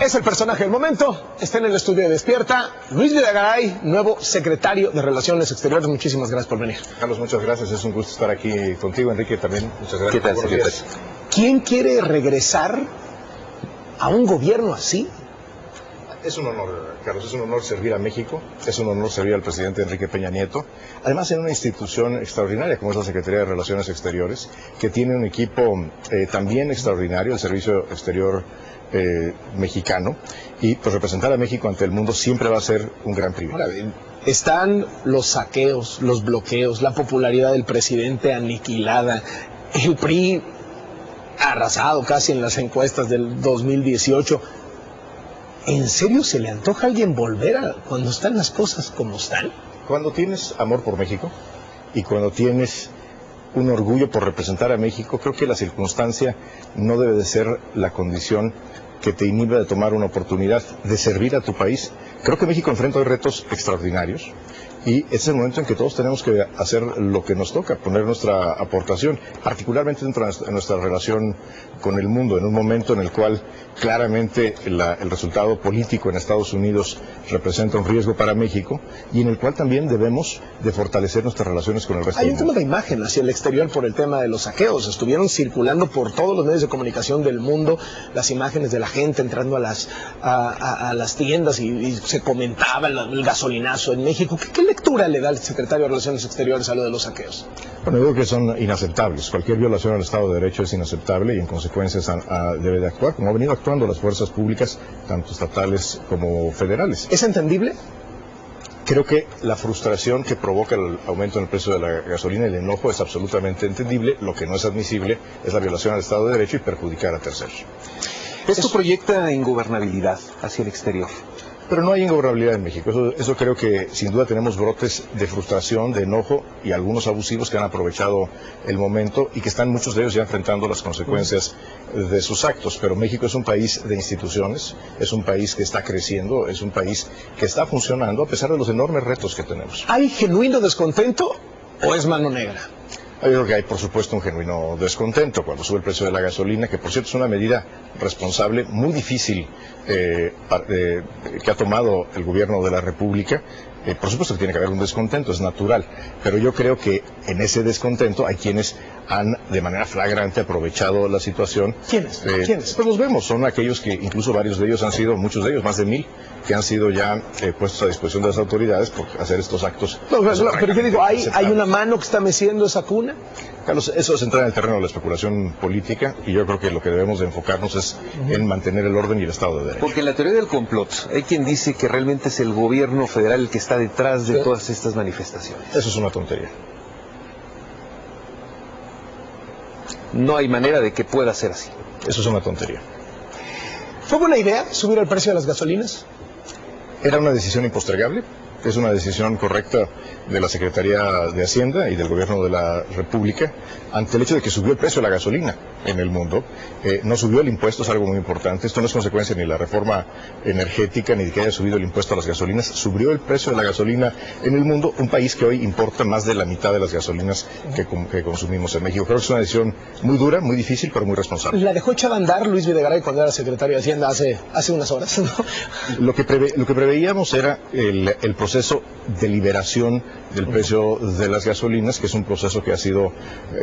Es el personaje del momento, está en el estudio de Despierta, Luis Videgaray, nuevo secretario de Relaciones Exteriores. Muchísimas gracias por venir. Carlos, muchas gracias, es un gusto estar aquí contigo. Enrique, también, muchas gracias. ¿Qué tal, secretario? ¿Quién quiere regresar a un gobierno así? Es un honor, Carlos, es un honor servir a México, es un honor servir al presidente Enrique Peña Nieto, además en una institución extraordinaria como es la Secretaría de Relaciones Exteriores, que tiene un equipo también extraordinario, el Servicio Exterior mexicano, y pues representar a México ante el mundo siempre va a ser un gran privilegio. Ahora bien, están los saqueos, los bloqueos, la popularidad del presidente aniquilada, el PRI arrasado casi en las encuestas del 2018. ¿En serio se le antoja a alguien volver a cuando están las cosas como están? Cuando tienes amor por México y cuando tienes un orgullo por representar a México, creo que la circunstancia no debe de ser la condición que te inhibe de tomar una oportunidad de servir a tu país. Creo que México enfrenta hoy retos extraordinarios y es el momento en que todos tenemos que hacer lo que nos toca, poner nuestra aportación, particularmente dentro de nuestra relación con el mundo, en un momento en el cual claramente el resultado político en Estados Unidos representa un riesgo para México y en el cual también debemos de fortalecer nuestras relaciones con el resto del mundo. Hay un tema de imagen hacia el exterior por el tema de los saqueos. Estuvieron circulando por todos los medios de comunicación del mundo las imágenes de la gente entrando a las tiendas y se comentaba el gasolinazo en México. ¿Qué lectura le da el secretario de Relaciones Exteriores a lo de los saqueos? Bueno, digo que son inaceptables. Cualquier violación al Estado de Derecho es inaceptable y en consecuencia debe de actuar, como han venido actuando las fuerzas públicas, tanto estatales como federales. ¿Es entendible? Creo que la frustración que provoca el aumento en el precio de la gasolina y el enojo es absolutamente entendible. Lo que no es admisible es la violación al Estado de Derecho y perjudicar a terceros. Esto proyecta ingobernabilidad hacia el exterior. Pero no hay ingobernabilidad en México. Eso creo que sin duda tenemos brotes de frustración, de enojo y algunos abusivos que han aprovechado el momento y que están muchos de ellos ya enfrentando las consecuencias de sus actos. Pero México es un país de instituciones, es un país que está creciendo, es un país que está funcionando a pesar de los enormes retos que tenemos. ¿Hay genuino descontento o es mano negra? Yo creo que hay, por supuesto, un genuino descontento cuando sube el precio de la gasolina, que por cierto es una medida responsable, muy difícil, que ha tomado el gobierno de la República. Por supuesto que tiene que haber un descontento, es natural, pero yo creo que en ese descontento hay quienes han de manera flagrante aprovechado la situación. ¿Quiénes? ¿Quiénes? Pues los vemos, son aquellos que incluso varios de ellos han sido, muchos de ellos, más de 1000, que han sido ya puestos a disposición de las autoridades por hacer estos actos. No, pero yo digo, ¿hay una mano que está meciendo esa cuna? Carlos, eso es entrar en el terreno de la especulación política y yo creo que lo que debemos de enfocarnos es en mantener el orden y el Estado de Derecho. Porque en la teoría del complot hay quien dice que realmente es el gobierno federal el que está detrás de todas estas manifestaciones. Eso es una tontería. No hay manera de que pueda ser así. Eso es una tontería. ¿Fue buena idea subir el precio de las gasolinas? Era una decisión impostergable. Es una decisión correcta de la Secretaría de Hacienda y del Gobierno de la República ante el hecho de que subió el precio de la gasolina en el mundo. No subió el impuesto, es algo muy importante. Esto no es consecuencia ni de la reforma energética ni de que haya subido el impuesto a las gasolinas. Subió el precio de la gasolina en el mundo, un país que hoy importa más de la mitad de las gasolinas que consumimos en México. Creo que es una decisión muy dura, muy difícil, pero muy responsable. La dejó echada a andar Luis Videgaray cuando era secretario de Hacienda hace unas horas, ¿no? Lo que preveíamos era el proceso de liberación del precio de las gasolinas, que es un proceso que ha sido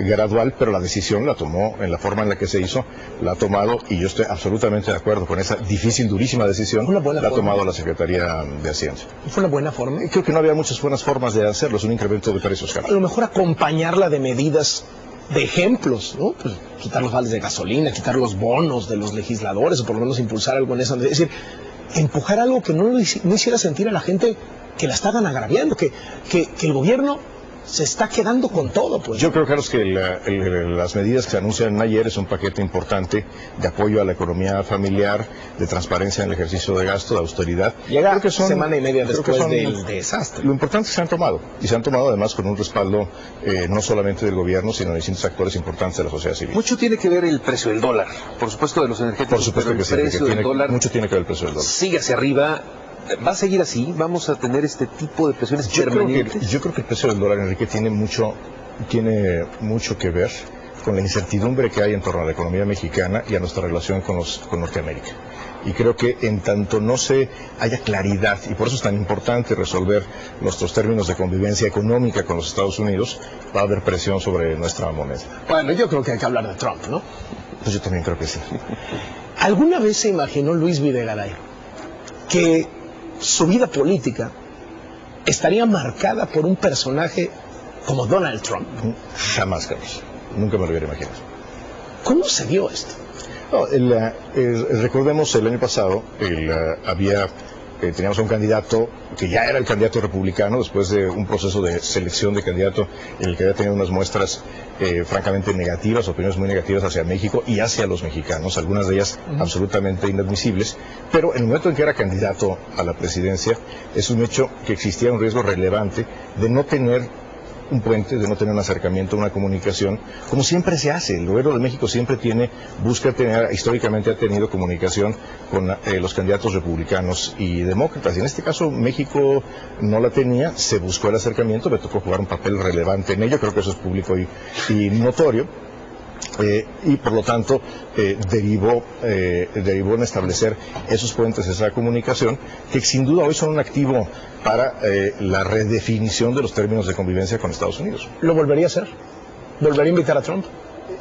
gradual, pero la decisión la tomó en la forma en la que se hizo, la ha tomado, y yo estoy absolutamente de acuerdo con esa difícil, durísima decisión, la ha tomado la Secretaría de Hacienda. ¿Fue una buena forma? Creo que no había muchas buenas formas de hacerlo, es un incremento de precios, Carlos. A lo mejor acompañarla de medidas, de ejemplos, ¿no? Pues quitar los vales de gasolina, quitar los bonos de los legisladores, o por lo menos impulsar algo en eso. Es decir, empujar algo que no hiciera sentir a la gente que la estaban agraviando, que el gobierno se está quedando con todo, pues. Yo creo, Carlos, que las medidas que se anuncian ayer es un paquete importante de apoyo a la economía familiar, de transparencia en el ejercicio de gasto, de austeridad. Llega semana y media después del desastre. Lo importante es que se han tomado, y se han tomado además con un respaldo no solamente del gobierno, sino de distintos actores importantes de la sociedad civil. Mucho tiene que ver el precio del dólar, por supuesto de los energéticos, por supuesto pero que el precio del dólar mucho tiene que ver el precio del dólar. Sigue hacia arriba. ¿Va a seguir así? ¿Vamos a tener este tipo de presiones permanentes? Yo creo que el precio del dólar, Enrique, tiene mucho que ver con la incertidumbre que hay en torno a la economía mexicana y a nuestra relación con Norteamérica. Y creo que en tanto no se haya claridad, y por eso es tan importante resolver nuestros términos de convivencia económica con los Estados Unidos, va a haber presión sobre nuestra moneda. Bueno, yo creo que hay que hablar de Trump, ¿no? Pues yo también creo que sí. ¿Alguna vez se imaginó Luis Videgaray que su vida política estaría marcada por un personaje como Donald Trump? Jamás, Carlos. Nunca me lo hubiera imaginado. ¿Cómo se dio esto? No, recordemos el año pasado, teníamos a un candidato que ya era el candidato republicano después de un proceso de selección de candidato en el que había tenido unas muestras francamente negativas, opiniones muy negativas hacia México y hacia los mexicanos, algunas de ellas absolutamente inadmisibles, pero en el momento en que era candidato a la presidencia es un hecho que existía un riesgo relevante de no tener un puente, de no tener un acercamiento, una comunicación, como siempre se hace. El gobierno de México siempre históricamente ha tenido comunicación con los candidatos republicanos y demócratas. Y en este caso México no la tenía, se buscó el acercamiento, le tocó jugar un papel relevante en ello, creo que eso es público y notorio. Y por lo tanto derivó en establecer esos puentes, esa comunicación, que sin duda hoy son un activo para la redefinición de los términos de convivencia con Estados Unidos. ¿Lo volvería a hacer? ¿Volvería a invitar a Trump?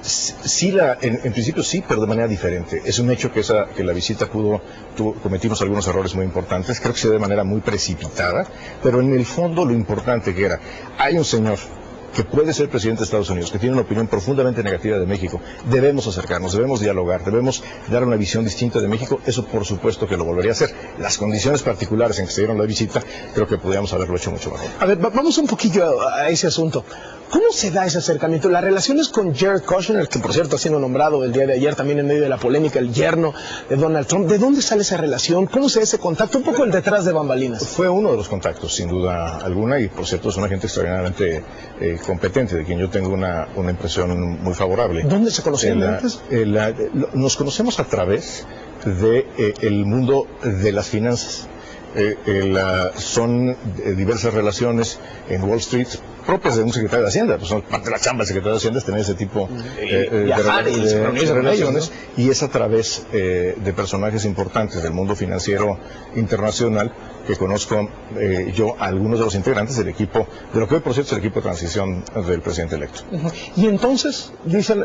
Sí, en principio sí, pero de manera diferente. Es un hecho que la visita cometimos algunos errores muy importantes, creo que se dio de manera muy precipitada, pero en el fondo lo importante que era, hay un señor que puede ser presidente de Estados Unidos, que tiene una opinión profundamente negativa de México, debemos acercarnos, debemos dialogar, debemos dar una visión distinta de México, eso por supuesto que lo volvería a hacer. Las condiciones particulares en que se dieron la visita, creo que podríamos haberlo hecho mucho mejor. A ver, vamos un poquillo a ese asunto. ¿Cómo se da ese acercamiento? Las relaciones con Jared Kushner, que por cierto ha sido nombrado el día de ayer también en medio de la polémica, el yerno de Donald Trump, ¿de dónde sale esa relación? ¿Cómo se da ese contacto? Un poco el detrás de bambalinas. Fue uno de los contactos, sin duda alguna, y por cierto es una gente extraordinariamente competente, de quien yo tengo una impresión muy favorable. ¿Dónde se conocían antes? Nos conocemos a través del mundo de las finanzas. Son diversas relaciones en Wall Street propias de un secretario de Hacienda, pues son parte de la chamba del secretario de Hacienda es tener ese tipo de relaciones, y es a través de personajes importantes del mundo financiero internacional que conozco yo a algunos de los integrantes del equipo, de lo que hoy por cierto es el equipo de transición del presidente electo. Y entonces, dicen,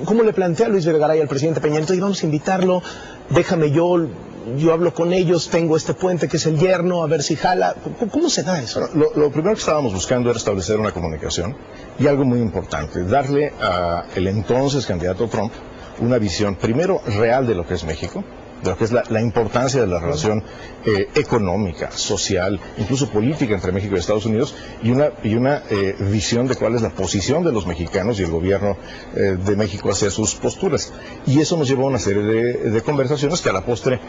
¿cómo le plantea Luis Videgaray al presidente Peña Nieto? Y vamos a invitarlo, déjame yo hablo con ellos, tengo este puente que es el yerno, a ver si jala. ¿Cómo se da eso? Lo primero que estábamos buscando era establecer una comunicación y algo muy importante, darle al entonces candidato Trump una visión primero real de lo que es México, de lo que es la importancia de la relación económica, social, incluso política entre México y Estados Unidos, y una visión de cuál es la posición de los mexicanos y el gobierno de México hacia sus posturas. Y eso nos llevó a una serie de conversaciones que a la postre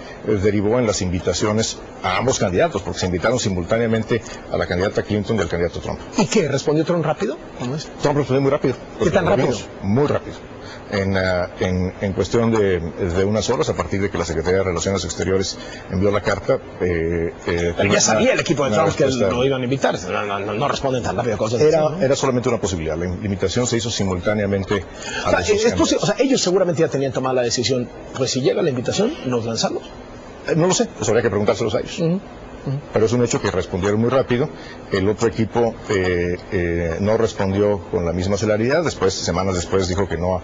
derivó en las invitaciones a ambos candidatos, porque se invitaron simultáneamente a la candidata Clinton y al candidato Trump. ¿Y qué? ¿Respondió Trump rápido? ¿Cómo es? Trump respondió muy rápido. ¿Qué tan rápido? Muy rápido. En cuestión de unas horas, a partir de que la Secretaría de Relaciones Exteriores envió la carta. Ya sabía el equipo de Trump que lo iban a invitar, no responden tan rápido a cosas así, ¿no? Era solamente una posibilidad, la invitación se hizo simultáneamente a los o sea, ellos seguramente ya tenían tomada la decisión, pues si llega la invitación, nos lanzamos. No lo sé, pues habría que preguntárselos a ellos. Pero es un hecho que respondieron muy rápido. El otro equipo no respondió con la misma celeridad. Semanas después dijo que no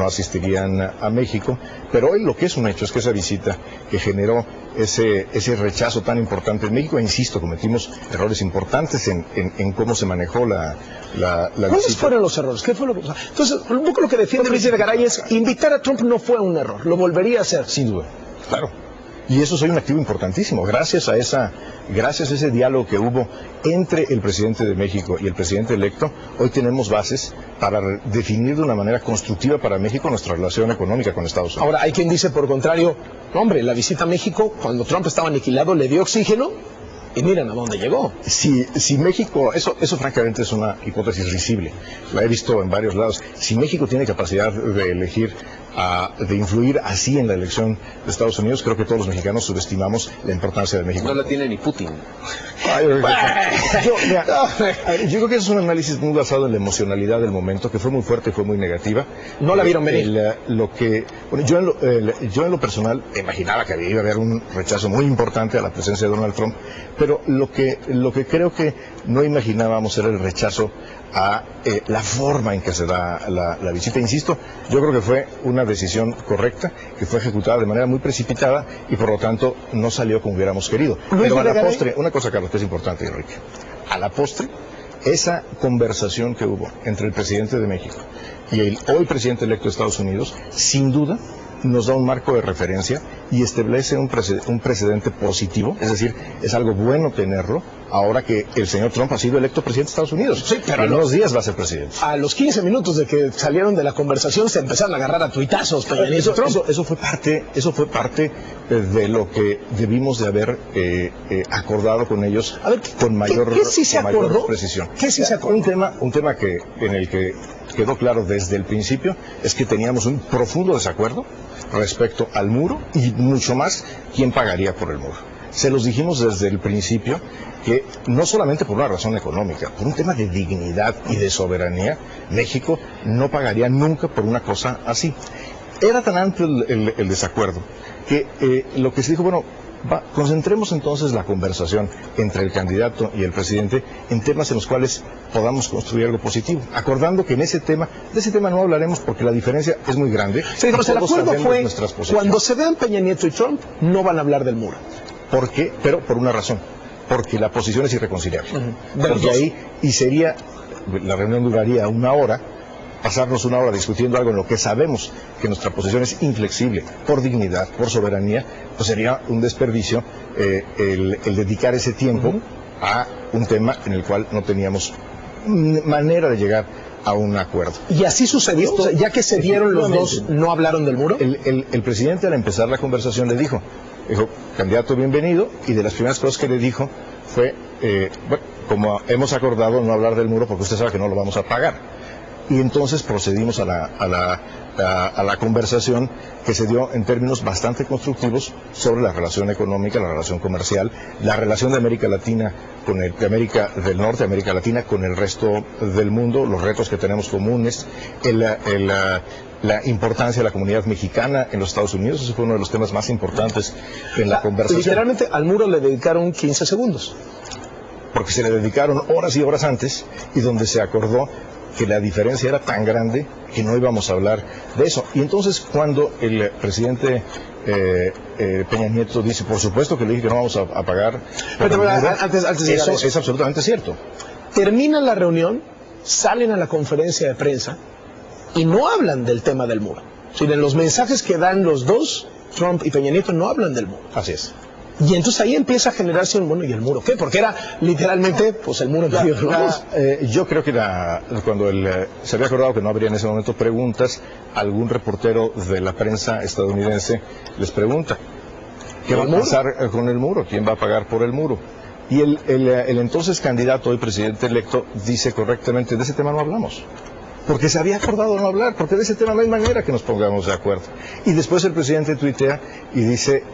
asistirían a México. Pero hoy lo que es un hecho es que esa visita que generó ese rechazo tan importante en México, e insisto, cometimos errores importantes en cómo se manejó la visita. ¿Cuáles fueron los errores? ¿Qué fue Entonces, un poco lo que defiende Luis Videgaray es invitar a Trump no fue un error, lo volvería a hacer. Sin duda, claro. Y eso es un activo importantísimo. Gracias a ese diálogo que hubo entre el presidente de México y el presidente electo, hoy tenemos bases para definir de una manera constructiva para México nuestra relación económica con Estados Unidos. Ahora, hay quien dice, por contrario, hombre, la visita a México, cuando Trump estaba aniquilado, le dio oxígeno, y miren a dónde llegó. Si México, eso francamente es una hipótesis risible, la he visto en varios lados. Si México tiene capacidad de elegir de influir así en la elección de Estados Unidos. Creo que todos los mexicanos subestimamos la importancia de México. No la tiene ni Putin. Yo creo que es un análisis muy basado en la emocionalidad del momento, que fue muy fuerte, fue muy negativa. No la vieron venir. Yo en lo personal imaginaba que iba a haber un rechazo muy importante a la presencia de Donald Trump, pero lo que creo que no imaginábamos era el rechazo a la forma en que se da la visita. Insisto, yo creo que fue una decisión correcta, que fue ejecutada de manera muy precipitada y por lo tanto no salió como hubiéramos querido. Pero a la postre, una cosa, Carlos, que es importante, Enrique, a la postre, esa conversación que hubo entre el presidente de México y el hoy presidente electo de Estados Unidos, sin duda nos da un marco de referencia y establece un precedente positivo, es decir, es algo bueno tenerlo ahora que el señor Trump ha sido electo presidente de Estados Unidos. Sí, pero en unos días va a ser presidente. A los 15 minutos de que salieron de la conversación se empezaron a agarrar a tuitazos. Eso fue parte de lo que debimos de haber acordado con ellos, a ver, con mayor precisión. ¿Qué sí se acordó? Un tema en el que quedó claro desde el principio es que teníamos un profundo desacuerdo respecto al muro y mucho más quién pagaría por el muro. Se los dijimos desde el principio que no solamente por una razón económica, por un tema de dignidad y de soberanía, México no pagaría nunca por una cosa así. Era tan amplio el desacuerdo que lo que se dijo, bueno, concentremos entonces la conversación entre el candidato y el presidente en temas en los cuales podamos construir algo positivo, acordando que de ese tema no hablaremos porque la diferencia es muy grande. Sí, pero el acuerdo fue, cuando se vean Peña Nieto y Trump, no van a hablar del muro. ¿Por qué? Pero por una razón, porque la posición es irreconciliable. Porque ahí, la reunión duraría una hora, pasarnos una hora discutiendo algo en lo que sabemos que nuestra posición es inflexible, por dignidad, por soberanía, pues sería un desperdicio el dedicar ese tiempo a un tema en el cual no teníamos manera de llegar a un acuerdo. ¿Y así sucedió? O sea, ya que se dieron los dos, ¿no hablaron del muro? El presidente al empezar la conversación le dijo, candidato, bienvenido, y de las primeras cosas que le dijo fue, como hemos acordado no hablar del muro porque usted sabe que no lo vamos a pagar. Y entonces procedimos a la conversación que se dio en términos bastante constructivos sobre la relación económica, la relación comercial, la relación de América Latina de América del Norte, América Latina con el resto del mundo, los retos que tenemos comunes, la importancia de la comunidad mexicana en los Estados Unidos. Ese fue uno de los temas más importantes en la conversación. Literalmente al muro le dedicaron 15 segundos. Porque se le dedicaron horas y horas antes y donde se acordó que la diferencia era tan grande que no íbamos a hablar de eso. Y entonces cuando el presidente Peña Nieto dice, por supuesto que le dije que no vamos a pagar, eso es absolutamente cierto. Termina la reunión, salen a la conferencia de prensa y no hablan del tema del muro. O sea, en los mensajes que dan los dos, Trump y Peña Nieto, no hablan del muro. Así es. Y entonces ahí empieza a generarse un, ¿y el muro qué? Porque era literalmente, pues el muro en medio de los dos. Yo creo que cuando se había acordado que no habría en ese momento preguntas, algún reportero de la prensa estadounidense les pregunta, ¿qué va a pasar con el muro? ¿Quién va a pagar por el muro? Y el entonces candidato, hoy presidente electo, dice correctamente, de ese tema no hablamos. Porque se había acordado no hablar, porque de ese tema no hay manera que nos pongamos de acuerdo. Y después el presidente tuitea y dice,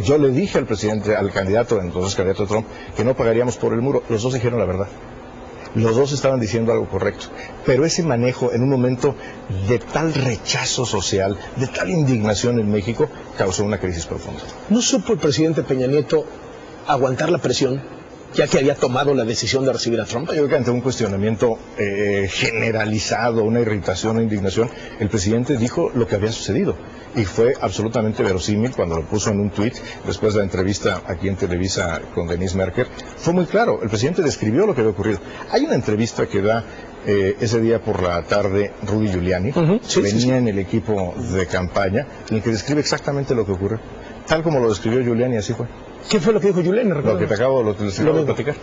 yo le dije al candidato, entonces candidato Trump, que no pagaríamos por el muro. Los dos dijeron la verdad. Los dos estaban diciendo algo correcto. Pero ese manejo en un momento de tal rechazo social, de tal indignación en México, causó una crisis profunda. ¿No supo el presidente Peña Nieto aguantar la presión, ya que había tomado la decisión de recibir a Trump? Yo creo que ante un cuestionamiento generalizado, una irritación, una indignación, el presidente dijo lo que había sucedido. Y fue absolutamente verosímil cuando lo puso en un tuit, después de la entrevista aquí en Televisa con Denise Merker. Fue muy claro, el presidente describió lo que había ocurrido. Hay una entrevista que da ese día por la tarde Rudy Giuliani, venía en el equipo de campaña, en el que describe exactamente lo que ocurrió. Tal como lo describió Giuliani, así fue. ¿Qué fue lo que dijo Giuliani? Lo que te acabo de platicar.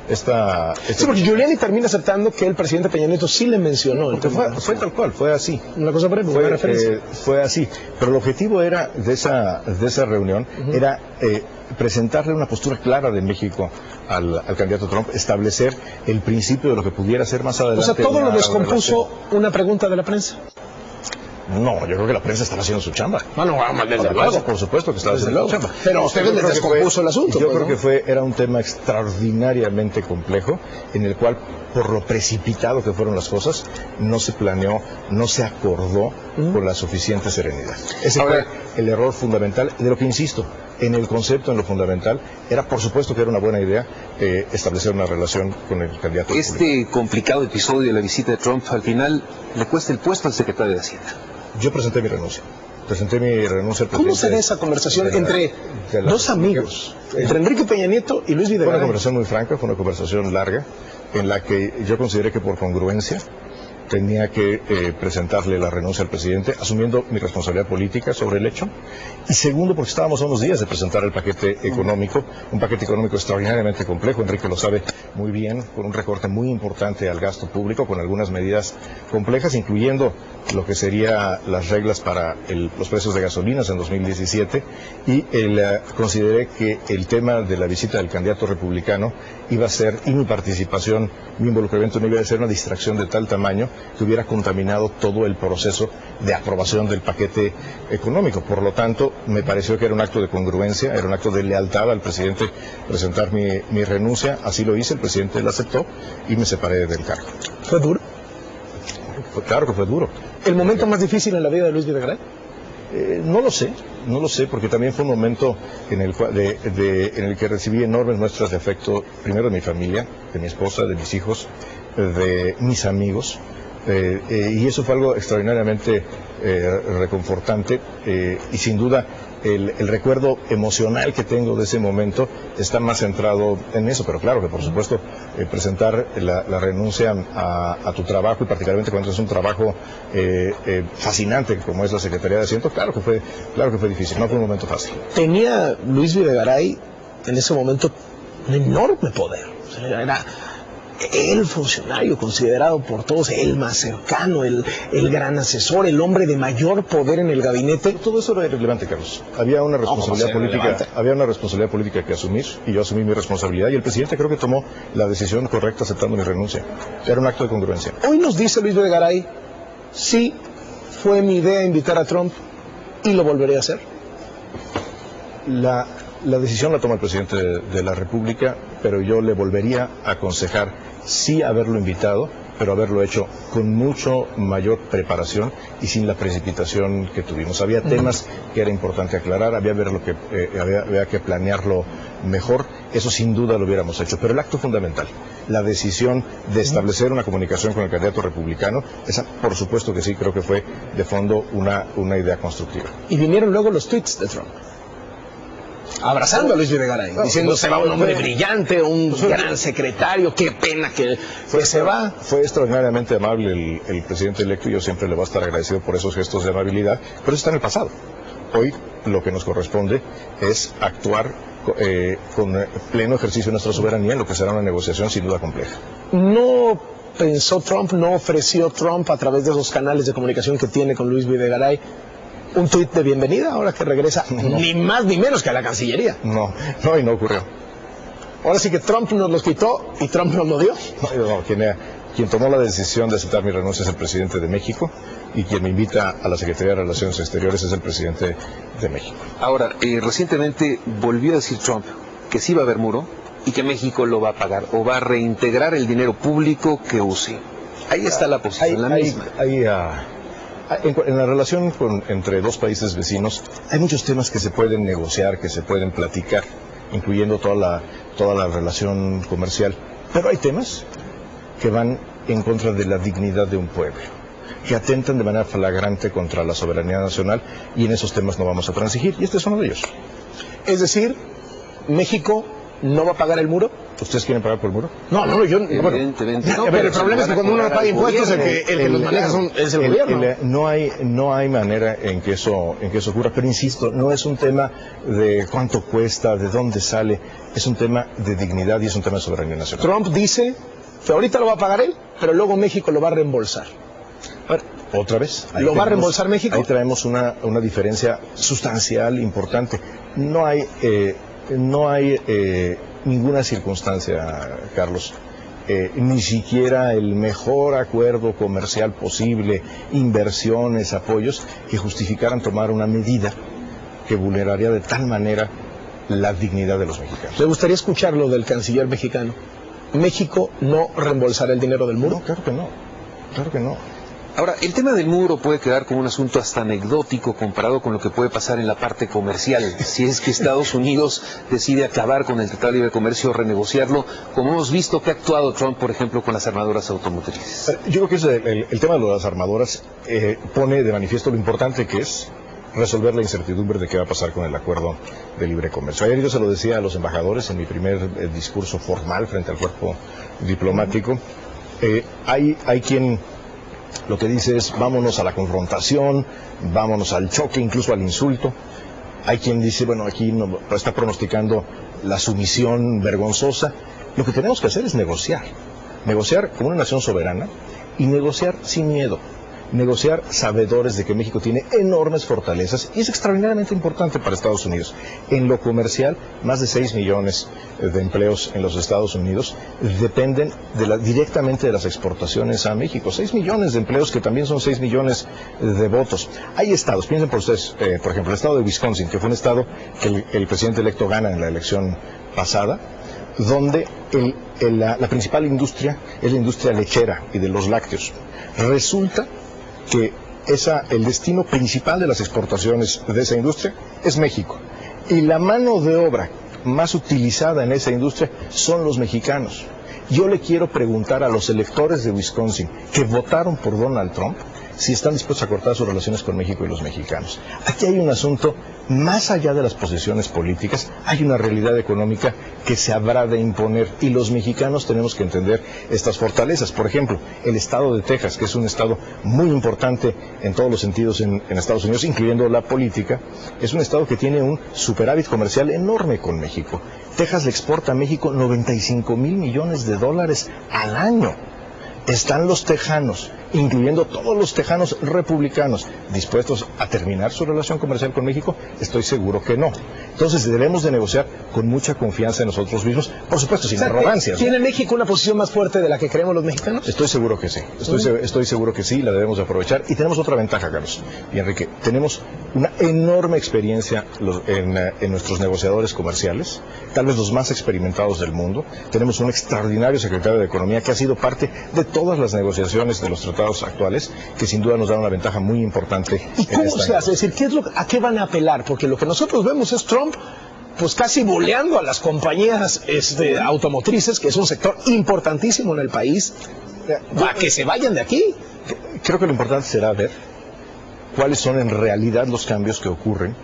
Sí, porque Giuliani termina aceptando que el presidente Peña Nieto sí le mencionó. Porque fue tal cual, fue así. Una cosa breve, una referencia. Fue así. Pero el objetivo era de esa reunión era presentarle una postura clara de México al candidato Trump, establecer el principio de lo que pudiera ser más adelante. O sea, todo lo descompuso una pregunta de la prensa. No, yo creo que la prensa estaba haciendo su chamba. Bueno, desde luego. Por supuesto que estaba haciendo su chamba. Pero a ustedes les descompuso el asunto. Yo creo que era un tema extraordinariamente complejo, en el cual, por lo precipitado que fueron las cosas, no se planeó, no se acordó con la suficiente serenidad. Ese fue el error fundamental, de lo que insisto, en el concepto, en lo fundamental, era por supuesto que era una buena idea establecer una relación con el candidato. Este complicado episodio de la visita de Trump al final le cuesta el puesto al secretario de Hacienda. Yo presenté mi renuncia. Al presidente. ¿Cómo se da esa conversación entre dos amigos, entre Enrique Peña Nieto y Luis Videgaray? Fue una conversación muy franca, fue una conversación larga, en la que yo consideré que por congruencia tenía que presentarle la renuncia al presidente, asumiendo mi responsabilidad política sobre el hecho. Y segundo, porque estábamos a unos días de presentar el paquete económico, un paquete económico extraordinariamente complejo, Enrique lo sabe muy bien, con un recorte muy importante al gasto público, con algunas medidas complejas, incluyendo lo que serían las reglas para los precios de gasolinas en 2017, y consideré que el tema de la visita del candidato republicano iba a ser, y mi participación, mi involucramiento no iba a ser una distracción de tal tamaño que hubiera contaminado todo el proceso de aprobación del paquete económico. Por lo tanto, me pareció que era un acto de congruencia, era un acto de lealtad al presidente presentar mi renuncia. Así lo hice, el presidente la aceptó y me separé del cargo. ¿Fue duro? Claro que fue duro. ¿El momento más difícil en la vida de Luis Videgaray? No lo sé, porque también fue un momento en el que recibí enormes muestras de afecto, primero de mi familia, de mi esposa, de mis hijos, de mis amigos, y eso fue algo extraordinariamente reconfortante, y sin duda el recuerdo emocional que tengo de ese momento está más centrado en eso, pero claro que por supuesto presentar la renuncia a tu trabajo, y particularmente cuando es un trabajo fascinante como es la Secretaría de Hacienda, claro que fue difícil, no fue un momento fácil. Tenía Luis Videgaray en ese momento un enorme poder, o sea, era el funcionario considerado por todos el más cercano, el gran asesor, el hombre de mayor poder en el gabinete. Todo eso era irrelevante, Carlos. Había una responsabilidad política que asumir, y yo asumí mi responsabilidad, y el presidente creo que tomó la decisión correcta aceptando mi renuncia. Era un acto de congruencia. Hoy nos dice Luis Videgaray, sí, fue mi idea invitar a Trump y lo volveré a hacer. La decisión la toma el presidente de la República, pero yo le volvería a aconsejar sí haberlo invitado, pero haberlo hecho con mucho mayor preparación y sin la precipitación que tuvimos. Había temas que era importante aclarar, había que planearlo mejor, eso sin duda lo hubiéramos hecho, pero el acto fundamental, la decisión de establecer una comunicación con el candidato republicano, esa por supuesto que sí, creo que fue de fondo una idea constructiva. Y vinieron luego los tweets de Trump, abrazando a Luis Videgaray, diciendo se va un hombre brillante, un gran secretario, qué pena que se va. Fue extraordinariamente amable el presidente electo, y yo siempre le voy a estar agradecido por esos gestos de amabilidad, pero eso está en el pasado. Hoy lo que nos corresponde es actuar con pleno ejercicio de nuestra soberanía en lo que será una negociación sin duda compleja. ¿No pensó Trump, no ofreció Trump a través de esos canales de comunicación que tiene con Luis Videgaray un tuit de bienvenida ahora que regresa, ni más ni menos que a la Cancillería? No, y no ocurrió. Ahora sí que Trump nos los quitó y Trump nos lo dio. No, quien tomó la decisión de aceptar mi renuncia es el presidente de México, y quien me invita a la Secretaría de Relaciones Exteriores es el presidente de México. Ahora, recientemente volvió a decir Trump que sí va a haber muro y que México lo va a pagar o va a reintegrar el dinero público que use. Ahí está la posición, la misma. En la relación entre dos países vecinos hay muchos temas que se pueden negociar, que se pueden platicar, incluyendo toda la relación comercial, pero hay temas que van en contra de la dignidad de un pueblo, que atentan de manera flagrante contra la soberanía nacional, y en esos temas no vamos a transigir, y este es uno de ellos. Es decir, México no va a pagar el muro. ¿Ustedes quieren pagar por el muro? No, yo... Evidentemente. No, pero el problema es que cuando uno no paga impuestos, el que los maneja es el gobierno. No hay manera en que eso ocurra, pero insisto, no es un tema de cuánto cuesta, de dónde sale, es un tema de dignidad y es un tema de soberanía nacional. Trump dice que ahorita lo va a pagar él, pero luego México lo va a reembolsar. Otra vez. ¿Lo va a reembolsar México? Ahí traemos una diferencia sustancial, importante. No hay ninguna circunstancia, Carlos, ni siquiera el mejor acuerdo comercial posible, inversiones, apoyos, que justificaran tomar una medida que vulneraría de tal manera la dignidad de los mexicanos. Me gustaría escuchar lo del canciller mexicano. ¿México no reembolsará el dinero del muro? No, claro que no. Claro que no. Ahora, el tema del muro puede quedar como un asunto hasta anecdótico comparado con lo que puede pasar en la parte comercial. Si es que Estados Unidos decide acabar con el Tratado de Libre Comercio o renegociarlo, como hemos visto que ha actuado Trump, por ejemplo, con las armadoras automotrices. Yo creo que el tema de las armadoras pone de manifiesto lo importante que es resolver la incertidumbre de qué va a pasar con el acuerdo de libre comercio. Ayer yo se lo decía a los embajadores en mi primer discurso formal frente al cuerpo diplomático. Hay quien lo que dice es vámonos a la confrontación, vámonos al choque, incluso al insulto. Hay quien dice, bueno, aquí no, está pronosticando la sumisión vergonzosa. Lo que tenemos que hacer es negociar como una nación soberana y negociar sin miedo. Negociar sabedores de que México tiene enormes fortalezas y es extraordinariamente importante para Estados Unidos. En lo comercial, más de 6 millones de empleos en los Estados Unidos dependen directamente de las exportaciones a México. 6 millones de empleos que también son 6 millones de votos. Hay estados, piensen por ustedes, por ejemplo, el estado de Wisconsin, que fue un estado que el presidente electo gana en la elección pasada, donde la principal industria es la industria lechera y de los lácteos. Resulta que el destino principal de las exportaciones de esa industria es México. Y la mano de obra más utilizada en esa industria son los mexicanos. Yo le quiero preguntar a los electores de Wisconsin que votaron por Donald Trump si están dispuestos a cortar sus relaciones con México y los mexicanos. Aquí hay un asunto más allá de las posiciones políticas, hay una realidad económica que se habrá de imponer y los mexicanos tenemos que entender estas fortalezas. Por ejemplo, el estado de Texas, que es un estado muy importante en todos los sentidos en Estados Unidos, incluyendo la política, es un estado que tiene un superávit comercial enorme con México. Texas le exporta a México 95,000 millones de dólares al año. ¿Están los tejanos, incluyendo todos los tejanos republicanos, dispuestos a terminar su relación comercial con México? Estoy seguro que no. Entonces debemos de negociar con mucha confianza en nosotros mismos, por supuesto sin arrogancia. ¿Tiene México una posición más fuerte de la que creemos los mexicanos? Estoy seguro que sí. Estoy seguro que sí, la debemos de aprovechar. Y tenemos otra ventaja, Carlos y Enrique. Tenemos una enorme experiencia en nuestros negociadores comerciales, tal vez los más experimentados del mundo. Tenemos un extraordinario secretario de Economía que ha sido parte de todas las negociaciones de los tratados actuales, que sin duda nos dan una ventaja muy importante. ¿Y cómo se hace? Es decir, ¿a qué van a apelar? Porque lo que nosotros vemos es Trump pues casi boleando a las compañías automotrices, que es un sector importantísimo en el país, para que se vayan de aquí. Creo que lo importante será ver cuáles son en realidad los cambios que ocurren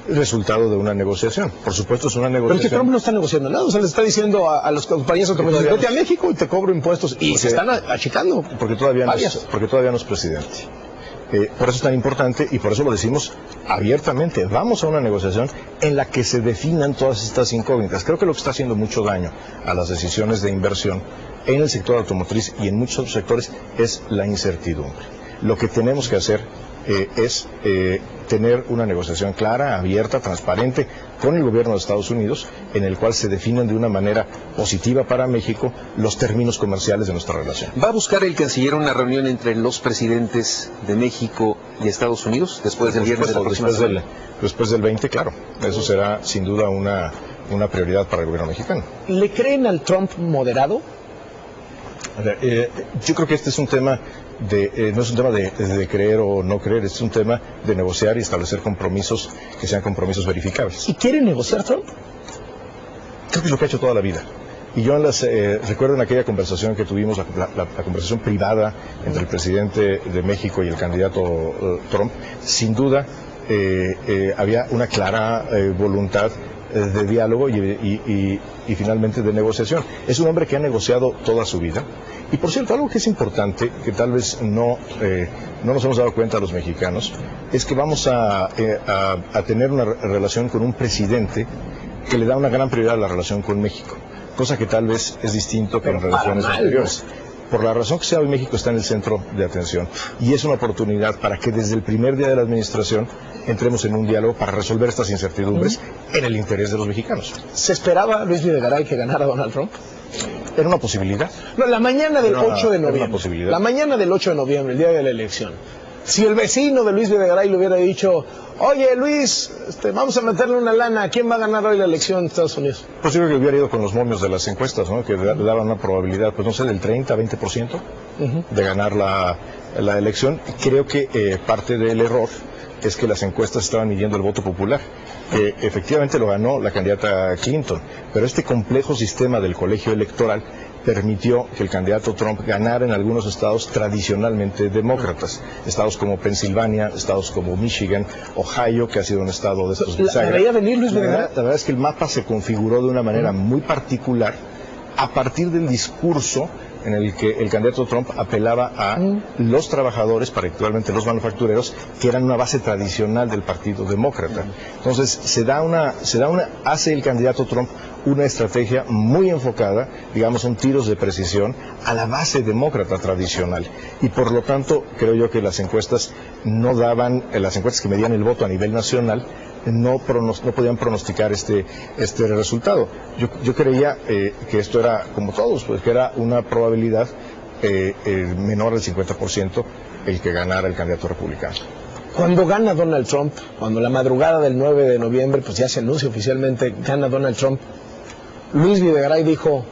resultado de una negociación. Por supuesto es una negociación. Pero es que Trump no está negociando nada, o sea, le está diciendo a las compañías automotrices, vete a México y te cobro impuestos, y se están achicando. Porque todavía no es presidente. Por eso es tan importante y por eso lo decimos abiertamente. Vamos a una negociación en la que se definan todas estas incógnitas. Creo que lo que está haciendo mucho daño a las decisiones de inversión en el sector automotriz y en muchos otros sectores es la incertidumbre. Lo que tenemos que hacer es tener una negociación clara, abierta, transparente con el gobierno de Estados Unidos, en el cual se definen de una manera positiva para México los términos comerciales de nuestra relación. ¿Va a buscar el canciller una reunión entre los presidentes de México y Estados Unidos después del viernes de la próxima semana? Después del 20, claro. Eso será sin duda una prioridad para el gobierno mexicano. ¿Le creen al Trump moderado? Yo creo que este es un tema no es un tema de creer o no creer, es un tema de negociar y establecer compromisos que sean compromisos verificables. ¿Y quiere negociar Trump? Creo que es lo que ha hecho toda la vida. Y yo recuerdo en aquella conversación que tuvimos, la conversación privada entre el presidente de México y el candidato Trump, sin duda había una clara voluntad de diálogo y finalmente de negociación. Es un hombre que ha negociado toda su vida. Y por cierto, algo que es importante, que tal vez no nos hemos dado cuenta los mexicanos, es que vamos a tener una relación con un presidente que le da una gran prioridad a la relación con México, cosa que tal vez es distinto que en relaciones anteriores. Por la razón que sea, hoy México está en el centro de atención y es una oportunidad para que desde el primer día de la administración entremos en un diálogo para resolver estas incertidumbres en el interés de los mexicanos. ¿Se esperaba, Luis Videgaray, que ganara Donald Trump? Era una posibilidad. No, la mañana del 8 de era una noviembre. posibilidad. La mañana del 8 de noviembre, el día de la elección. Si el vecino de Luis Videgaray le hubiera dicho, oye Luis, vamos a meterle una lana, ¿quién va a ganar hoy la elección en Estados Unidos? Pues yo creo que hubiera ido con los momios de las encuestas, ¿no? Que le daban una probabilidad, pues no sé, del 30 a 20% de ganar la elección. Creo que parte del error es que las encuestas estaban midiendo el voto popular, que efectivamente lo ganó la candidata Clinton, pero este complejo sistema del colegio electoral permitió que el candidato Trump ganara en algunos estados tradicionalmente demócratas, estados como Pensilvania, estados como Michigan, Ohio, que ha sido un estado de estos ¿La veía venir Luis Videgaray? La verdad es que el mapa se configuró de una manera muy particular a partir del discurso en el que el candidato Trump apelaba a los trabajadores, particularmente los manufactureros, que eran una base tradicional del Partido Demócrata. Entonces, hace el candidato Trump una estrategia muy enfocada, digamos, en tiros de precisión a la base demócrata tradicional. Y por lo tanto, creo yo que las encuestas las encuestas que medían el voto a nivel nacional, no podían pronosticar este resultado. Yo creía que esto era, como todos, pues que era una probabilidad menor del 50% el que ganara el candidato republicano. Cuando gana Donald Trump, cuando la madrugada del 9 de noviembre, pues ya se anuncia oficialmente, gana Donald Trump, Luis Videgaray dijo,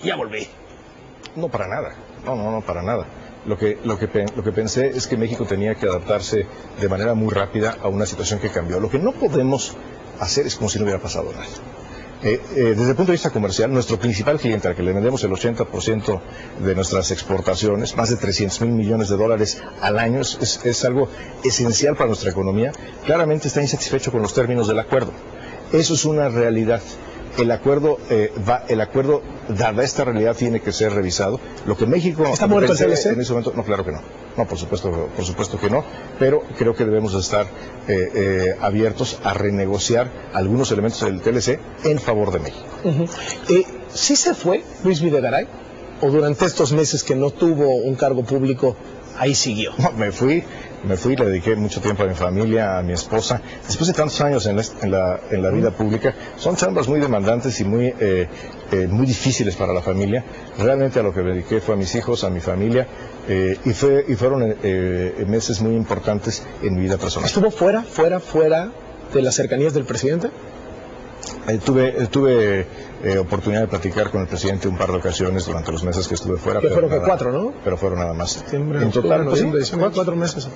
ya volví. No, para nada. No, para nada. Lo que pensé es que México tenía que adaptarse de manera muy rápida a una situación que cambió. Lo que no podemos hacer es como si no hubiera pasado nada. Desde el punto de vista comercial, nuestro principal cliente, al que le vendemos el 80% de nuestras exportaciones, más de 300,000 millones de dólares al año, es algo esencial para nuestra economía, claramente está insatisfecho con los términos del acuerdo. Eso es una realidad. El acuerdo, dada esta realidad, tiene que ser revisado. Lo que México ¿Está muerto el TLC? En ese momento, no, claro que no. No, por supuesto que no. Pero creo que debemos estar abiertos a renegociar algunos elementos del TLC en favor de México. ¿Sí se fue Luis Videgaray? ¿O durante estos meses que no tuvo un cargo público, ahí siguió? No, me fui, le dediqué mucho tiempo a mi familia, a mi esposa. Después de tantos años en la vida pública, son chambas muy demandantes y muy difíciles para la familia. Realmente a lo que me dediqué fue a mis hijos, a mi familia, y fueron meses muy importantes en mi vida personal. ¿Estuvo fuera de las cercanías del presidente? Tuve oportunidad de platicar con el presidente un par de ocasiones durante los meses que estuve fuera. Que fueron 4, ¿no? Pero fueron nada más. En total, pues, 4 meses.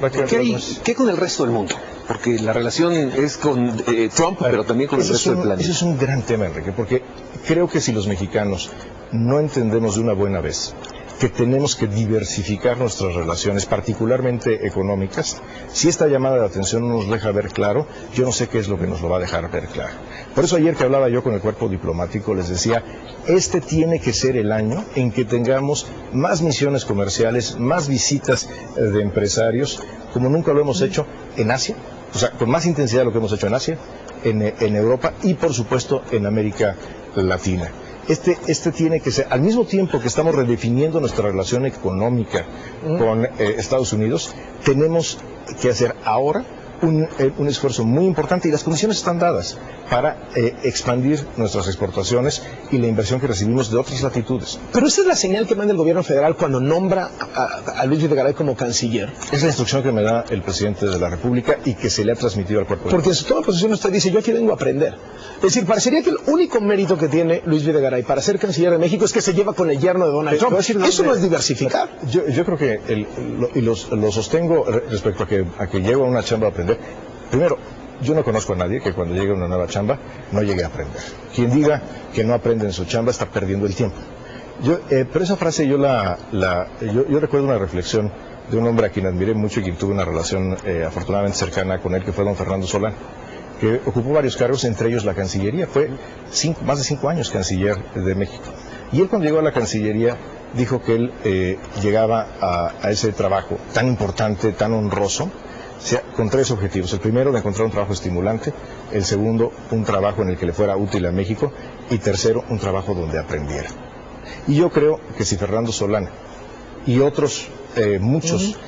¿Qué con el resto del mundo? Porque la relación es con Trump, pero también con el resto del planeta. Ese es un gran tema, Enrique, porque creo que si los mexicanos no entendemos de una buena vez que tenemos que diversificar nuestras relaciones, particularmente económicas, si esta llamada de atención no nos deja ver claro, yo no sé qué es lo que nos lo va a dejar ver claro. Por eso ayer que hablaba yo con el cuerpo diplomático les decía, este tiene que ser el año en que tengamos más misiones comerciales, más visitas de empresarios, como nunca lo hemos hecho en Asia, o sea, con más intensidad de lo que hemos hecho en Asia, en Europa y por supuesto en América Latina. Este tiene que ser, al mismo tiempo que estamos redefiniendo nuestra relación económica con Estados Unidos, tenemos que hacer ahora un esfuerzo muy importante, y las condiciones están dadas para expandir nuestras exportaciones y la inversión que recibimos de otras latitudes. Pero esa es la señal que manda el gobierno federal cuando nombra a Luis Videgaray como canciller. Es la instrucción que me da el presidente de la República y que se le ha transmitido al cuerpo. Porque en su toda posición usted dice, yo aquí vengo a aprender. Es decir, parecería que el único mérito que tiene Luis Videgaray para ser canciller de México es que se lleva con el yerno de Donald Trump. Eso no es diversificar. Yo creo que, lo sostengo respecto a que llego a una chamba a aprender. Primero, yo no conozco a nadie que cuando llegue a una nueva chamba no llegue a aprender. Quien diga que no aprende en su chamba está perdiendo el tiempo. Pero esa frase yo recuerdo una reflexión de un hombre a quien admiré mucho y quien tuve una relación afortunadamente cercana con él, que fue don Fernando Solán, que ocupó varios cargos, entre ellos la Cancillería. Fue más de 5 años canciller de México. Y él, cuando llegó a la Cancillería, dijo que él llegaba a ese trabajo tan importante, tan honroso, con 3 objetivos. El primero, de encontrar un trabajo estimulante. El segundo, un trabajo en el que le fuera útil a México. Y tercero, un trabajo donde aprendiera. Y yo creo que si Fernando Solán y otros muchos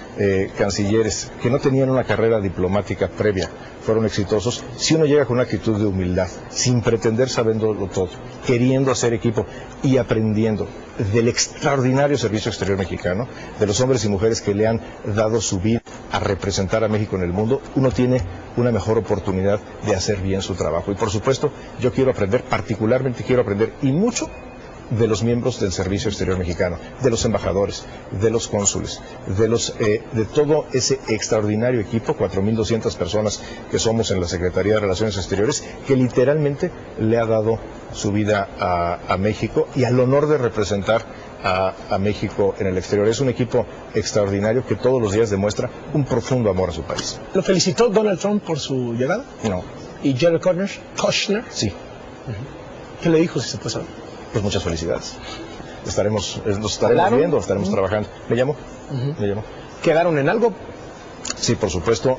cancilleres que no tenían una carrera diplomática previa fueron exitosos, si uno llega con una actitud de humildad, sin pretender saberlo todo, queriendo hacer equipo y aprendiendo del extraordinario servicio exterior mexicano, de los hombres y mujeres que le han dado su vida a representar a México en el mundo, uno tiene una mejor oportunidad de hacer bien su trabajo. Y por supuesto, yo quiero aprender, particularmente quiero aprender, y mucho, de los miembros del Servicio Exterior Mexicano, de los embajadores, de los cónsules, de todo ese extraordinario equipo, 4.200 personas que somos en la Secretaría de Relaciones Exteriores, que literalmente le ha dado su vida a México y al honor de representar a México en el exterior. Es un equipo extraordinario que todos los días demuestra un profundo amor a su país. ¿Lo felicitó Donald Trump por su llegada? No. ¿Y Jared Kushner? Sí. ¿Qué le dijo, si se puede saber? Pues muchas felicidades. Nos estaremos viendo, estaremos trabajando. ¿Me llamo? ¿Me llamo? ¿Quedaron en algo? Sí, por supuesto,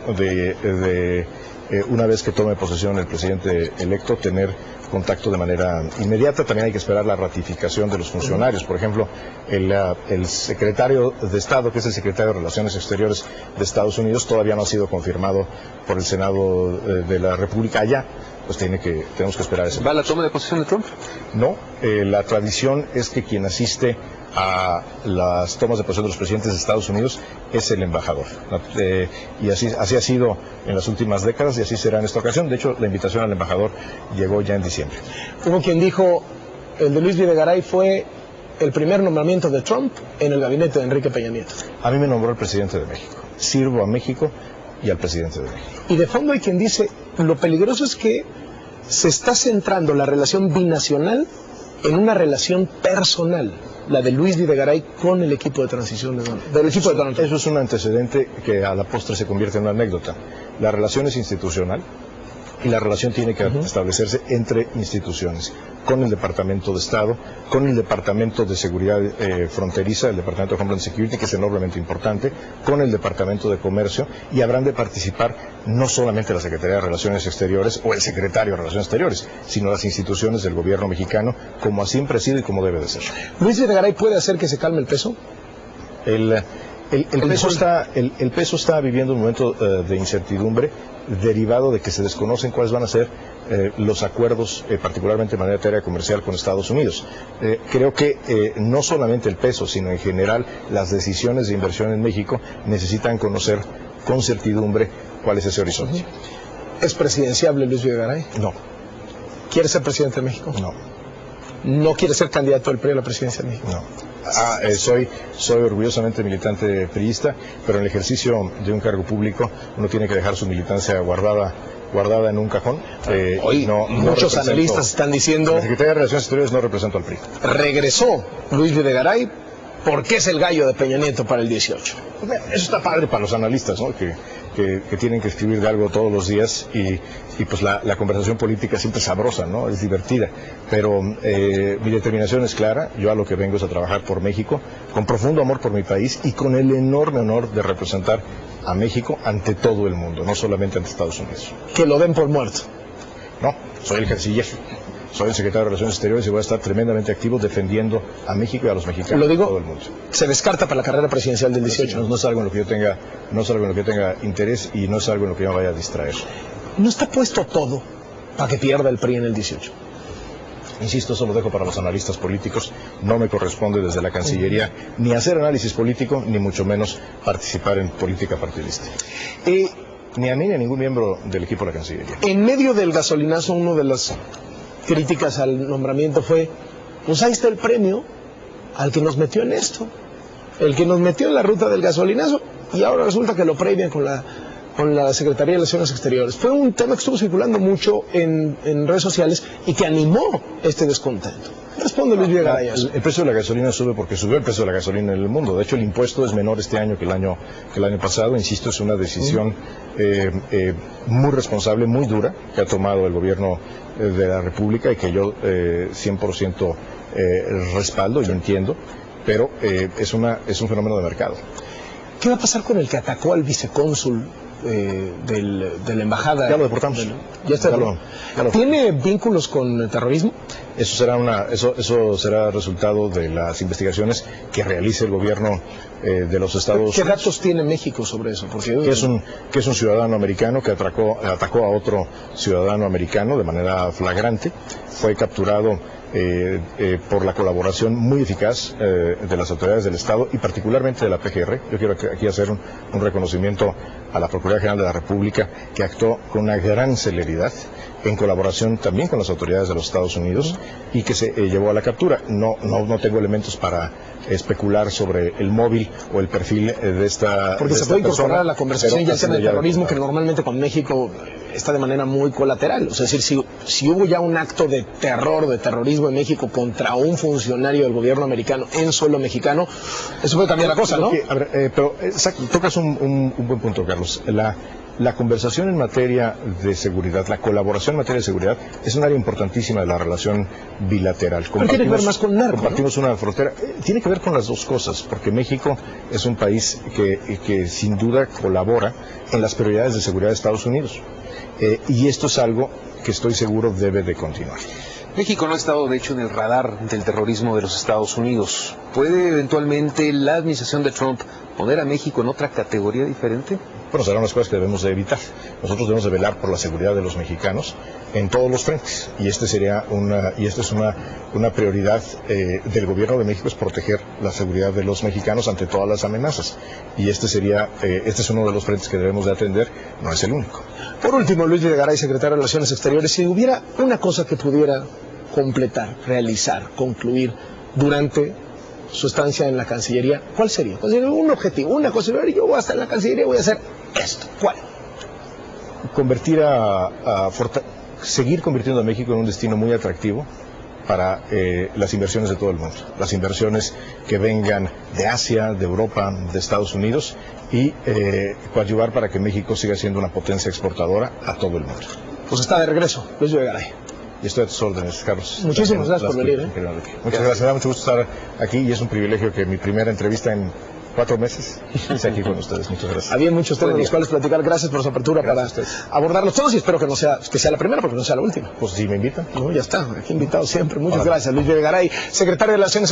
una vez que tome posesión el presidente electo, tener contacto de manera inmediata. También hay que esperar la ratificación de los funcionarios. Por ejemplo, el secretario de Estado, que es el secretario de Relaciones Exteriores de Estados Unidos, todavía no ha sido confirmado por el Senado de la República allá. Pues tenemos que esperar eso. ¿Va la toma de posesión de Trump? No, la tradición es que quien asiste a las tomas de posesión de los presidentes de Estados Unidos es el embajador. Y así ha sido en las últimas décadas y así será en esta ocasión. De hecho, la invitación al embajador llegó ya en diciembre. Hubo quien dijo, el de Luis Videgaray fue el primer nombramiento de Trump en el gabinete de Enrique Peña Nieto. A mí me nombró el presidente de México. Sirvo a México y al presidente de México. Y de fondo hay quien dice, lo peligroso es que se está centrando la relación binacional en una relación personal, la de Luis Videgaray con el equipo de transición del equipo de Donald Trump. Eso es un antecedente que a la postre se convierte en una anécdota. La relación es institucional y la relación tiene que establecerse entre instituciones, con el Departamento de Estado, con el Departamento de Seguridad Fronteriza, el Departamento de Homeland Security, que es enormemente importante, con el Departamento de Comercio, y habrán de participar no solamente la Secretaría de Relaciones Exteriores o el Secretario de Relaciones Exteriores, sino las instituciones del gobierno mexicano, como siempre ha sido y como debe de ser. ¿Luis Videgaray puede hacer que se calme el peso? El peso está viviendo un momento de incertidumbre derivado de que se desconocen cuáles van a ser los acuerdos, particularmente en materia comercial con Estados Unidos. Creo que no solamente el peso, sino en general las decisiones de inversión en México necesitan conocer con certidumbre cuál es ese horizonte. ¿Es presidenciable Luis Videgaray? No. ¿Quiere ser presidente de México? No. ¿No quiere ser candidato del PRI a la presidencia de México? No. Soy orgullosamente militante priista, pero en el ejercicio de un cargo público uno tiene que dejar su militancia guardada en un cajón. Hoy muchos analistas están diciendo... La Secretaría de Relaciones Exteriores no represento al PRI. Regresó Luis Videgaray porque es el gallo de Peña Nieto para el 18. Eso está padre para los analistas, ¿no? Que tienen que escribir de algo todos los días y pues la conversación política siempre es sabrosa, ¿no? Es divertida. Pero mi determinación es clara. Yo a lo que vengo es a trabajar por México, con profundo amor por mi país y con el enorme honor de representar a México ante todo el mundo, no solamente ante Estados Unidos. Que lo den por muerto. No, soy el canciller. Soy el secretario de Relaciones Exteriores y voy a estar tremendamente activo defendiendo a México y a los mexicanos. Lo digo, todo el mundo. Se descarta para la carrera presidencial del 18. No es algo en lo que yo tenga interés y no es algo en lo que yo me vaya a distraer. ¿No está puesto todo para que pierda el PRI en el 18? Insisto, eso lo dejo para los analistas políticos. No me corresponde desde la Cancillería ni hacer análisis político, ni mucho menos participar en política partidista. Ni a mí ni a ningún miembro del equipo de la Cancillería. En medio del gasolinazo, uno de las críticas al nombramiento fue, pues ahí está el premio al que nos metió en esto, el que nos metió en la ruta del gasolinazo, y ahora resulta que lo premian con la Secretaría de Relaciones Exteriores. Fue un tema que estuvo circulando mucho en redes sociales y que animó este descontento. Responde Luis Videgaray. El precio de la gasolina sube porque subió el precio de la gasolina en el mundo. De hecho, el impuesto es menor este año que el año pasado. Insisto, es una decisión muy responsable, muy dura, que ha tomado el gobierno de la República y que yo 100% respaldo y entiendo, pero es un fenómeno de mercado. ¿Qué va a pasar con el que atacó al vicecónsul de la embajada. Ya lo deportamos. Ya está. Ya lo. ¿Tiene vínculos con el terrorismo? Eso será resultado de las investigaciones que realice el gobierno de los Estados Unidos. ¿Qué datos tiene México sobre eso? Porque que es un ciudadano americano que atacó a otro ciudadano americano de manera flagrante. Fue capturado por la colaboración muy eficaz de las autoridades del Estado y particularmente de la PGR. Yo quiero aquí hacer un reconocimiento a la Procuraduría General de la República, que actuó con una gran celeridad en colaboración también con las autoridades de los Estados Unidos y que se llevó a la captura. No tengo elementos para especular sobre el móvil o el perfil de esta Porque de se esta puede persona, incorporar a la conversación ya sea de terrorismo, que no. normalmente con México está de manera muy colateral. O sea, es decir, si hubo ya un acto de terror, de terrorismo en México contra un funcionario del gobierno americano en suelo mexicano, eso puede cambiar la cosa, ¿no? Pero exacto, tocas un buen punto, Carlos. La conversación en materia de seguridad, la colaboración en materia de seguridad es un área importantísima de la relación bilateral. Pero tiene que ver más con narco, compartimos una frontera. Tiene que ver con las dos cosas, porque México es un país que sin duda colabora en las prioridades de seguridad de Estados Unidos. Y esto es algo que estoy seguro debe de continuar. México no ha estado, de hecho, en el radar del terrorismo de los Estados Unidos. ¿Puede eventualmente la administración de Trump poner a México en otra categoría diferente? Bueno, serán las cosas que debemos de evitar. Nosotros debemos de velar por la seguridad de los mexicanos en todos los frentes. Y esta es una prioridad del gobierno de México, es proteger la seguridad de los mexicanos ante todas las amenazas. Y este es uno de los frentes que debemos de atender, no es el único. Por último, Luis Videgaray, secretario de Relaciones Exteriores, si hubiera una cosa que pudiera completar, realizar, concluir durante su estancia en la Cancillería, ¿cuál sería? ¿Cuál sería un objetivo? Una cosa, yo voy a estar en la Cancillería y voy a hacer esto. ¿Cuál? Seguir convirtiendo a México en un destino muy atractivo para las inversiones de todo el mundo. Las inversiones que vengan de Asia, de Europa, de Estados Unidos y coadyuvar para que México siga siendo una potencia exportadora a todo el mundo. Pues está de regreso, Luis Videgaray. Y estoy a tus órdenes, Carlos. Muchísimas gracias por venir. Muchas gracias, me da mucho gusto estar aquí y es un privilegio que mi primera entrevista en 4 meses esté aquí con ustedes. Muchas gracias. Había muchos temas de los cuales platicar. Gracias por su apertura para abordarlos todos y espero que sea la primera, porque no sea la última. Pues si me invitan. No, ya está, aquí invitado siempre. Muchas gracias, Luis Videgaray, secretario de Relaciones